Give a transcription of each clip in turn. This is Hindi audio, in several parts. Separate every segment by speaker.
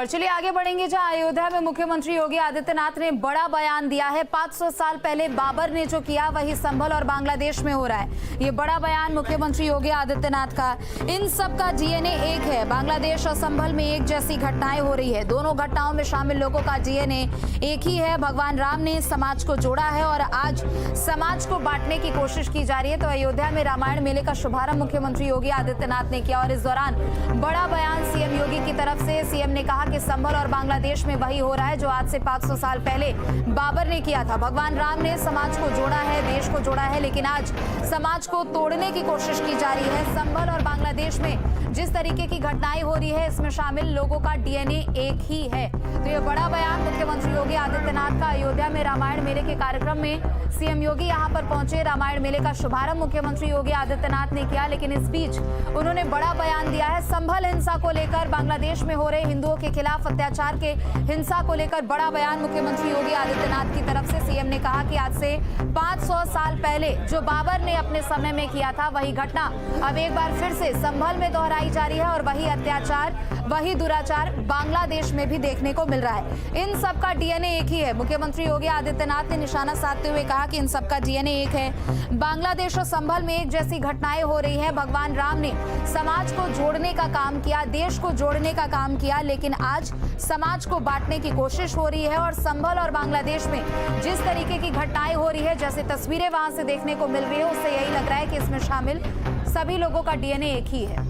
Speaker 1: और चलिए आगे बढ़ेंगे, जहां अयोध्या में मुख्यमंत्री योगी आदित्यनाथ ने बड़ा बयान दिया है। 500 साल पहले बाबर ने जो किया वही संभल और बांग्लादेश में हो रहा है। ये बड़ा बयान मुख्यमंत्री योगी आदित्यनाथ का। इन सब का डीएनए एक है। बांग्लादेश और संभल में एक जैसी घटनाएं हो रही है। दोनों घटनाओं में शामिल लोगों का डीएनए एक ही है। भगवान राम ने समाज को जोड़ा है और आज समाज को बांटने की कोशिश की जा रही है। तो अयोध्या में रामायण मेले का शुभारंभ मुख्यमंत्री योगी आदित्यनाथ ने किया और इस दौरान बड़ा बयान सीएम योगी की तरफ से। सीएम ने कहा कि संभल और बांग्लादेश में वही हो रहा है जो आज से 500 साल पहले बाबर ने किया था। भगवान राम ने समाज को जोड़ा है, देश को जोड़ा है, लेकिन आज समाज को तोड़ने की कोशिश की जा रही है। संभल और बांग्लादेश में जिस तरीके की घटनाएं हो रही है इसमें शामिल लोगों का डीएनए एक ही है। तो ये बड़ा बयान मुख्यमंत्री योगी आदित्यनाथ का। अयोध्या में रामायण मेले के कार्यक्रम में सीएम योगी यहां पर पहुंचे। रामायण मेले का शुभारंभ मुख्यमंत्री योगी आदित्यनाथ ने किया, लेकिन इस बीच उन्होंने बड़ा बयान दिया है। संभल हिंसा को लेकर, बांग्लादेश में हो रहे हिंदुओं के खिलाफ अत्याचार के हिंसा को लेकर बड़ा बयान मुख्यमंत्री योगी आदित्यनाथ की तरफ से। सीएम ने कहा कि आज से 500 साल पहले जो बाबर ने अपने समय में किया था वही घटना अब एक बार फिर से संभल में दोहराई जा रही है और वही अत्याचार, वही दुराचार बांग्लादेश में भी देखने को मिल रहा है। इन सब का डीएनए एक ही है। मुख्यमंत्री योगी आदित्यनाथ ने निशाना साधते हुए कहा कि इन सब का डीएनए एक है। बांग्लादेश और संभल में एक जैसी घटनाएं हो रही हैं। भगवान राम ने समाज को जोड़ने का काम किया, देश को जोड़ने का काम किया, लेकिन आज समाज को बांटने की कोशिश हो रही है। और संभल और बांग्लादेश में जिस तरीके की घटनाएं हो रही है, जैसे तस्वीरें वहां से देखने को मिल रही है, उससे यही लग रहा है कि इसमें शामिल सभी लोगों का डीएनए एक ही है।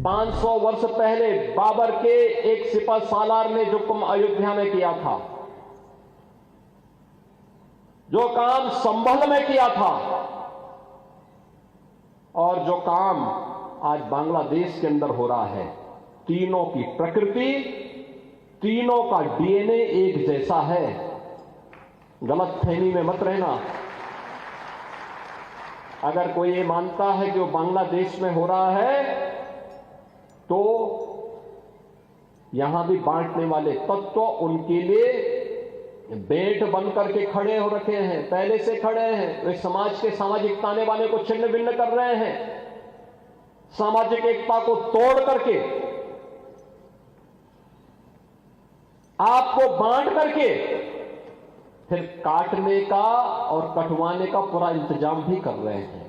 Speaker 2: 500 वर्ष पहले बाबर के एक सिपह सालार ने जो काम अयोध्या में किया था, जो काम संभल में किया था और जो काम आज बांग्लादेश के अंदर हो रहा है, तीनों की प्रकृति, तीनों का डीएनए एक जैसा है। गलतफहमी में मत रहना। अगर कोई ये मानता है कि वो बांग्लादेश में हो रहा है तो यहां भी बांटने वाले तत्व उनके लिए बेट बन करके खड़े हो रखे हैं, पहले से खड़े हैं। वे समाज के सामाजिक ताने बाने को छिन्न भिन्न कर रहे हैं, सामाजिक एकता को तोड़ करके, आपको बांट करके फिर काटने का और कटवाने का पूरा इंतजाम भी कर रहे हैं।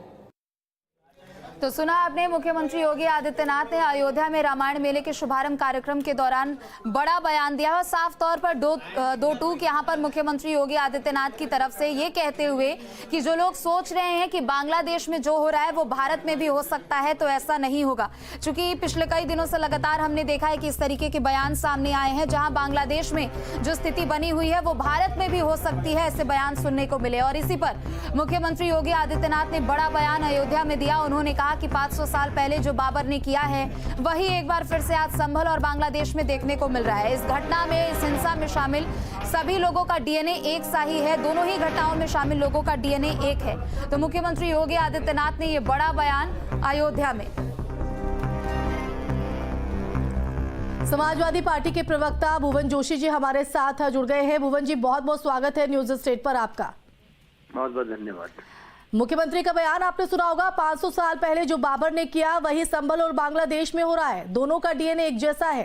Speaker 1: तो सुना आपने, मुख्यमंत्री योगी आदित्यनाथ ने अयोध्या में रामायण मेले के शुभारंभ कार्यक्रम के दौरान बड़ा बयान दिया है। साफ तौर पर दो टूक यहाँ पर मुख्यमंत्री योगी आदित्यनाथ की तरफ से ये कहते हुए कि जो लोग सोच रहे हैं कि बांग्लादेश में जो हो रहा है वो भारत में भी हो सकता है, तो ऐसा नहीं होगा। चूंकि पिछले कई दिनों से लगातार हमने देखा है कि इस तरीके के बयान सामने आए हैं। जहां बांग्लादेश में जो स्थिति बनी हुई है वो भारत में भी हो सकती है, ऐसे बयान सुनने को मिले। और इसी पर मुख्यमंत्री योगी आदित्यनाथ ने बड़ा बयान अयोध्या में दिया। उन्होंने कहा कि 500 साल पहले जो बाबर ने किया है वही एक बार फिर से आज संभल और बांग्लादेश में देखने को मिल रहा है। इस घटना में, इस हिंसा में शामिल सभी लोगों का डीएनए एक सा ही है। दोनों ही घटनाओं में शामिल लोगों का डीएनए एक है। तो मुख्यमंत्री योगी आदित्यनाथ ने ये बड़ा बयान अयोध्या में।
Speaker 3: समाजवादी पार्टी के प्रवक्ता भुवन जोशी जी हमारे साथ जुड़ गए हैं। भुवन जी, बहुत बहुत स्वागत है न्यूज स्टेट पर आपका।
Speaker 4: बहुत बहुत धन्यवाद।
Speaker 3: मुख्यमंत्री का बयान आपने सुना होगा। 500 साल पहले जो बाबर ने किया वही संभल और बांग्लादेश में हो रहा है। दोनों का डीएनए एक जैसा है।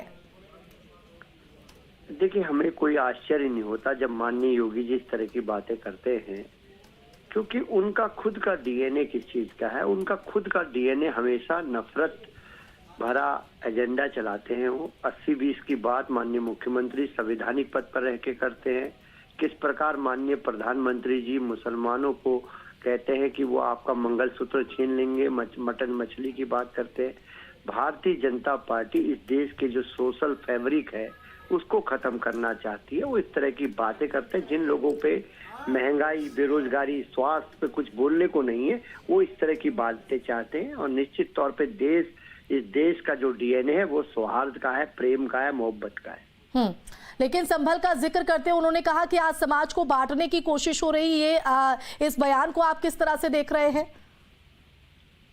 Speaker 4: देखिए, हमें कोई आश्चर्य नहीं होता जब माननीय योगी जी इस तरह की बातें करते हैं, क्योंकि उनका खुद का डीएनए किस चीज का है। उनका खुद का डीएनए हमेशा नफरत भरा एजेंडा चलाते हैं। वो 80-20 की बात माननीय मुख्यमंत्री संवैधानिक पद पर रह के करते हैं। किस प्रकार माननीय प्रधानमंत्री जी मुसलमानों को कहते हैं कि वो आपका मंगलसूत्र छीन लेंगे, मटन मछली की बात करते हैं। भारतीय जनता पार्टी इस देश के जो सोशल फैब्रिक है उसको खत्म करना चाहती है। वो इस तरह की बातें करते हैं। जिन लोगों पे महंगाई, बेरोजगारी, स्वास्थ्य पे कुछ बोलने को नहीं है, वो इस तरह की बातें चाहते हैं। और निश्चित तौर पे इस देश का जो डीएनए है वो सौहार्द का है, प्रेम का है, मोहब्बत का है।
Speaker 3: लेकिन संभल का जिक्र करते हुए उन्होंने कहा कि आज समाज को बांटने की कोशिश हो रही है। इस बयान को आप किस तरह से देख रहे हैं?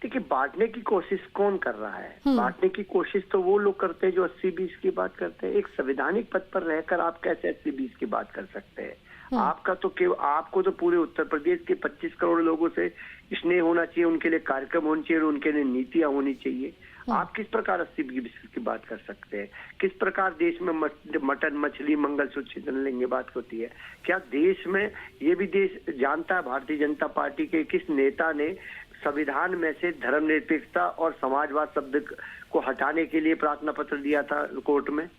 Speaker 4: देखिए, बांटने की कोशिश कौन कर रहा है? बांटने की कोशिश तो वो लोग करते हैं जो 80-20 की बात करते हैं। एक संवैधानिक पद पर रहकर आप कैसे 80-20 की बात कर सकते हैं? आपको तो पूरे उत्तर प्रदेश के 25 करोड़ लोगों से स्नेह होना चाहिए, उनके लिए कार्यक्रम होने चाहिए, उनके लिए नीतियां होनी चाहिए। आप किस प्रकार 80-20 की बात कर सकते हैं? किस प्रकार देश में मटन, मछली, मंगलसूत्र छीनने की बात होती है? क्या देश में ये भी देश जानता है भारतीय जनता पार्टी के किस नेता ने संविधान में से धर्मनिरपेक्षता और समाजवाद शब्द को हटाने के लिए प्रार्थना पत्र दिया था कोर्ट में?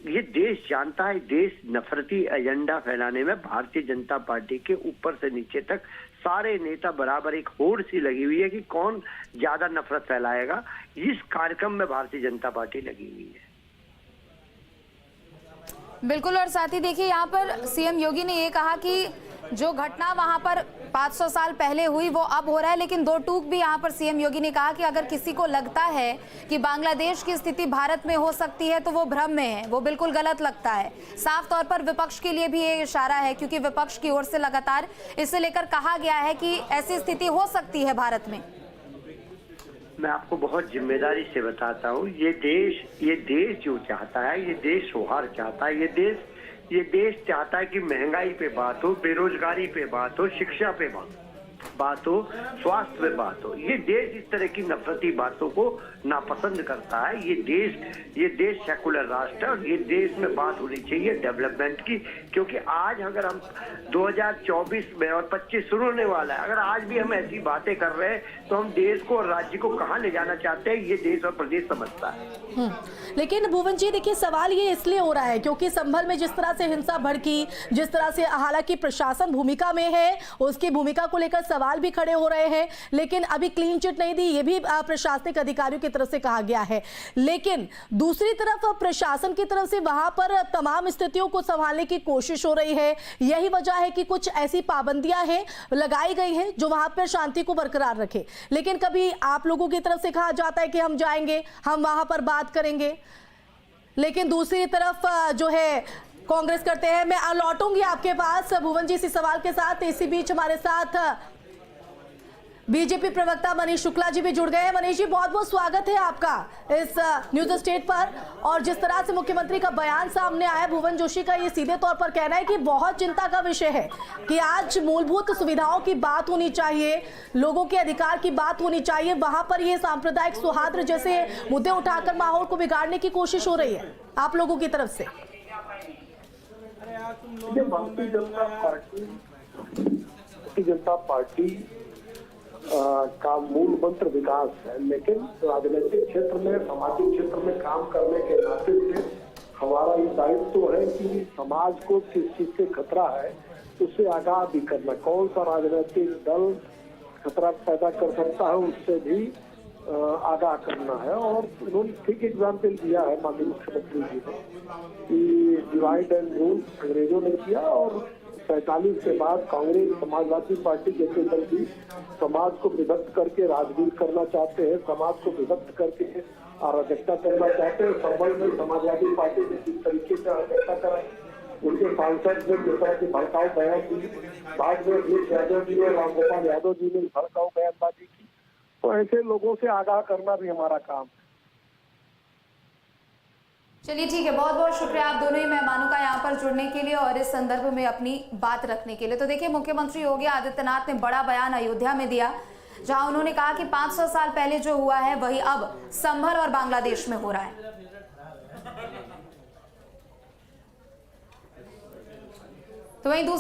Speaker 4: ये देश जानता है। देश नफरती एजेंडा फैलाने में भारतीय जनता पार्टी के ऊपर से नीचे तक सारे नेता बराबर एक होड़ सी लगी हुई है कि कौन ज्यादा नफरत फैलाएगा। इस कार्यक्रम में भारतीय जनता पार्टी लगी हुई है।
Speaker 1: बिल्कुल। और साथ ही देखिए, यहाँ पर सीएम योगी ने ये कहा कि जो घटना वहां पर 500 साल पहले हुई वो अब हो रहा है, लेकिन दो टूक भी यहाँ पर सीएम योगी ने कहा कि अगर किसी को लगता है कि बांग्लादेश की स्थिति भारत में हो सकती है तो वो भ्रम में है, वो बिल्कुल गलत लगता है। साफ तौर पर विपक्ष के लिए भी ये इशारा है, क्योंकि विपक्ष की ओर से लगातार इसे लेकर कहा गया है कि ऐसी स्थिति हो सकती है भारत में।
Speaker 4: मैं आपको बहुत जिम्मेदारी से बताता हूँ, ये देश जो चाहता है, ये देश सौहार्द चाहता है, ये देश चाहता है कि महंगाई पे बात हो, बेरोजगारी पे बात हो, शिक्षा पे बात हो, स्वास्थ्य पे बात हो। ये देश इस तरह की नफरती बातों को नापसंद करता है। ये देश सेकुलर राष्ट्र है और ये देश में बात होनी चाहिए डेवलपमेंट की, क्योंकि आज अगर हम 2024 में और 25 शुरू होने वाला है, अगर आज भी हम ऐसी बातें कर रहे हैं तो हम देश को और राज्य को कहाँ ले जाना चाहते हैं, ये देश और प्रदेश समझता है।
Speaker 3: लेकिन भुवन जी देखिए, सवाल ये इसलिए हो रहा है क्योंकि संभल में जिस तरह से हिंसा भड़की, जिस तरह से हालांकि प्रशासन भूमिका में है, उसकी भूमिका को लेकर सवाल भी खड़े हो रहे हैं, लेकिन अभी क्लीन चिट नहीं दी, ये भी प्रशासनिक अधिकारियों की तरफ से कहा गया है। लेकिन दूसरी तरफ प्रशासन की तरफ से वहां पर तमाम स्थितियों को संभालने की कोशिश हो रही है। यही वजह है कि कुछ ऐसी पाबंदियां हैं, लगाई गई हैं जो वहां पर शांति को बरकरार रखे। लेकिन कभी आप लोगों की तरफ से कहा जाता है कि हम जाएंगे, हम वहां पर बात करेंगे, लेकिन दूसरी तरफ जो है कांग्रेस करते हैं। मैं लौटूंगी आपके पास भुवन जी इसी सवाल के साथ। इसी बीच हमारे साथ बीजेपी प्रवक्ता मनीष शुक्ला जी भी जुड़ गए हैं। मनीष जी, बहुत बहुत स्वागत है आपका इस न्यूज स्टेट पर। और जिस तरह से मुख्यमंत्री का बयान सामने आया, भुवन जोशी का ये सीधे तौर पर कहना है कि बहुत चिंता का विषय है कि आज मूलभूत सुविधाओं की बात होनी चाहिए, लोगों के अधिकार की बात होनी चाहिए, वहां पर ये सांप्रदायिक सौहार्द जैसे मुद्दे उठाकर माहौल को बिगाड़ने की कोशिश हो रही है आप लोगों की तरफ से।
Speaker 5: भारतीय जनता पार्टी का मूल मंत्र विकास है, लेकिन राजनीतिक क्षेत्र में, सामाजिक क्षेत्र में काम करने के नाते से हमारा ये दायित्व है कि समाज को किस चीज से खतरा है उससे आगाह भी करना। कौन सा राजनीतिक दल खतरा पैदा कर सकता है उससे भी आगाह करना है। और उन्होंने ठीक एग्जाम्पल दिया है माननीय मुख्यमंत्री जी ने कि डिवाइड एंड रूल अंग्रेजों ने किया और 47 के बाद कांग्रेस, समाजवादी पार्टी जैसे दल भी समाज को विभक्त करके राजनीति करना चाहते हैं, समाज को विभक्त करके अराजकता करना चाहते हैं। संबल में समाजवादी पार्टी ने जिस तरीके से अराजकता कराई, उनके सांसद ने जिस तरह से भड़काऊ बयान दी, बाद में अखिलेश यादव जी और रामगोपाल यादव जी ने भड़काऊ बयानबाजी की, तो ऐसे लोगों से आगाह करना भी हमारा काम है।
Speaker 1: चलिए ठीक है, बहुत बहुत शुक्रिया आप दोनों ही मेहमानों का यहाँ पर जुड़ने के लिए और इस संदर्भ में अपनी बात रखने के लिए। तो देखिए, मुख्यमंत्री योगी आदित्यनाथ ने बड़ा बयान अयोध्या में दिया, जहां उन्होंने कहा कि 500 साल पहले जो हुआ है वही अब संभल और बांग्लादेश में हो रहा है। तो वहीं दूसरी